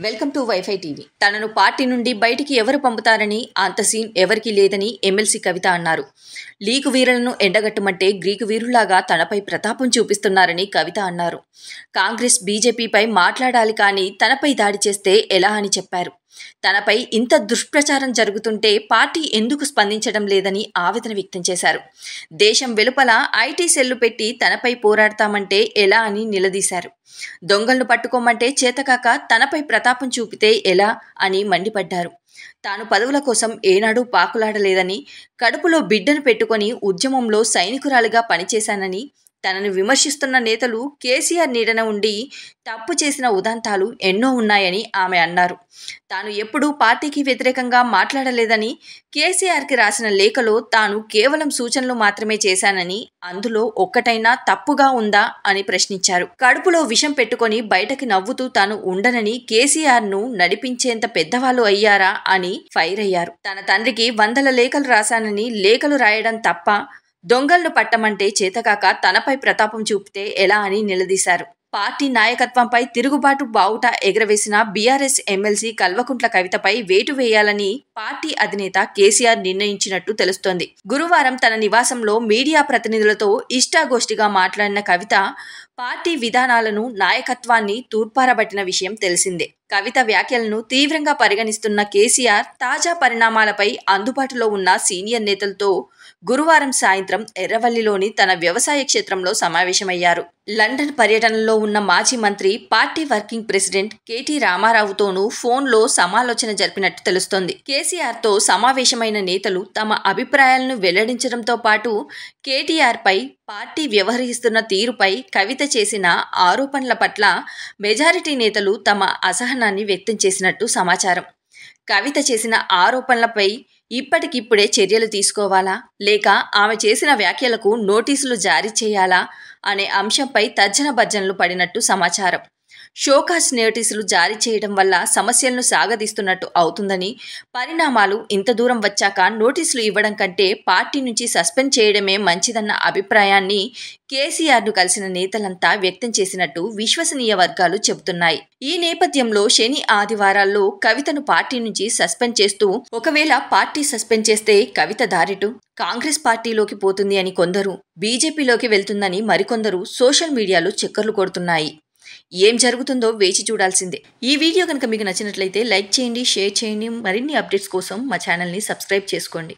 Welcome to wifi TV. తనను party నుండి బయటికి ఎవరు పంపుతారని అంత సీన్ ఎవరికీ లేదని ఎమ్మెల్సీ కవిత అన్నారు. లీగు వీరులను ఎండగట్టమంటే గ్రీకు వీరులాగా తనపై ప్రతాపం చూపిస్తున్నారని కవిత అన్నారు. కాంగ్రెస్ బీజేపీపై మాట్లాడాలి కానీ తనపై దాడి చేస్తే ఎలా అని చెప్పారు. తనపై ఇంత దుష్ప్రచారం జరుగుతుంటే పార్టీ ఎందుకు స్పందించడం లేదని ఆవేదన వ్యక్తం చేశారు. దేశం వెలుపల ఐటీ సెల్లు పెట్టి తనపై పోరాడతామంటే ఎలా అని నిలదీశారు. దొంగలను పట్టుకోమంటే చేతకాక తనపై ప్రతాపం చూపితే ఎలా అని మండిపడ్డారు. తాను పదవుల కోసం ఏనాడూ పాకులాడలేదని, కడుపులో బిడ్డను పెట్టుకొని ఉద్యమంలో సైనికురాలిగా పనిచేశానని, తనను విమర్శిస్తున్న నేతలు కేసీఆర్ నీడన ఉండి తప్పు చేసిన ఉదంతాలు ఎన్నో ఉన్నాయని ఆమె అన్నారు. తాను ఎప్పుడూ పార్టీకి వ్యతిరేకంగా మాట్లాడలేదని, కేసీఆర్కి రాసిన లేఖలో తాను కేవలం సూచనలు మాత్రమే చేశానని, అందులో ఒక్కటైనా తప్పుగా ఉందా అని ప్రశ్నించారు. కడుపులో విషం పెట్టుకొని బయటకి నవ్వుతూ తాను ఉండనని, కేసీఆర్ను నడిపించేంత పెద్దవాళ్ళు అయ్యారా అని ఫైర్ అయ్యారు. తన తండ్రికి 100 లేఖలు రాశానని, లేఖలు రాయడం తప్ప, దొంగలను పట్టమంటే చేతకాక తనపై ప్రతాపం చూపితే ఎలా అని నిలదీశారు. పార్టీ నాయకత్వంపై తిరుగుబాటు బావుట ఎగరవేసిన బీఆర్ఎస్ ఎమ్మెల్సీ కల్వకుంట్ల కవితపై వేటు వేయాలని పార్టీ అధినేత కేసీఆర్ నిర్ణయించినట్టు తెలుస్తోంది. గురువారం తన నివాసంలో మీడియా ప్రతినిధులతో ఇష్టాగోష్ఠిగా మాట్లాడిన కవిత పార్టీ విధానాలను, నాయకత్వాన్ని తూర్పారబట్టిన విషయం తెలిసిందే. కవిత వ్యాఖ్యలను తీవ్రంగా పరిగణిస్తున్న కేసీఆర్ తాజా పరిణామాలపై అందుబాటులో ఉన్న సీనియర్ నేతలతో గురువారం సాయంత్రం ఎర్రవల్లిలోని తన వ్యవసాయ క్షేత్రంలో సమావేశమయ్యారు. లండన్ పర్యటనలో ఉన్న మాజీ మంత్రి, పార్టీ వర్కింగ్ ప్రెసిడెంట్ కేటీ రామారావుతోనూ ఫోన్లో సమాలోచన జరిపినట్టు తెలుస్తోంది. కేసీఆర్తో సమావేశమైన నేతలు తమ అభిప్రాయాలను వెల్లడించడంతో పాటు కేటీఆర్పై, పార్టీ వ్యవహరిస్తున్న తీరుపై, కవిత చేసిన ఆరోపణల పట్ల మెజారిటీ నేతలు తమ అసహనాన్ని వ్యక్తం చేసినట్టు సమాచారం. కవిత చేసిన ఆరోపణలపై ఇప్పటికిప్పుడే చర్యలు తీసుకోవాలా, లేక ఆమె చేసిన వ్యాఖ్యలకు నోటీసులు జారీ చేయాలా అనే అంశంపై తర్జన భర్జనలు పడినట్టు సమాచారం. షోకాజ్ నోటీసులు జారీ చేయడం వల్ల సమస్యలను సాగదీస్తున్నట్టు అవుతుందని, పరిణామాలు ఇంత దూరం వచ్చాక నోటీసులు ఇవ్వడం కంటే పార్టీ నుంచి సస్పెండ్ చేయడమే మంచిదన్న అభిప్రాయాన్ని కేసీఆర్ను కలిసిన నేతలంతా వ్యక్తం చేసినట్టు విశ్వసనీయ వర్గాలు చెబుతున్నాయి. ఈ నేపథ్యంలో శని, ఆదివారాల్లో కవితను పార్టీ నుంచి సస్పెండ్ చేస్తూ, ఒకవేళ పార్టీ సస్పెండ్ చేస్తే కవిత దారిటు కాంగ్రెస్ పార్టీలోకి పోతుంది అని కొందరు, బీజేపీలోకి వెళ్తుందని మరికొందరు సోషల్ మీడియాలో చక్కర్లు కొడుతున్నాయి. ఏం జరుగుతుందో వేచి చూడాల్సిందే. ఈ వీడియో కనుక మీకు నచ్చినట్లయితే లైక్ చేయండి, షేర్ చేయండి. మరిన్ని అప్డేట్స్ కోసం మా ఛానల్ని సబ్స్క్రైబ్ చేసుకోండి.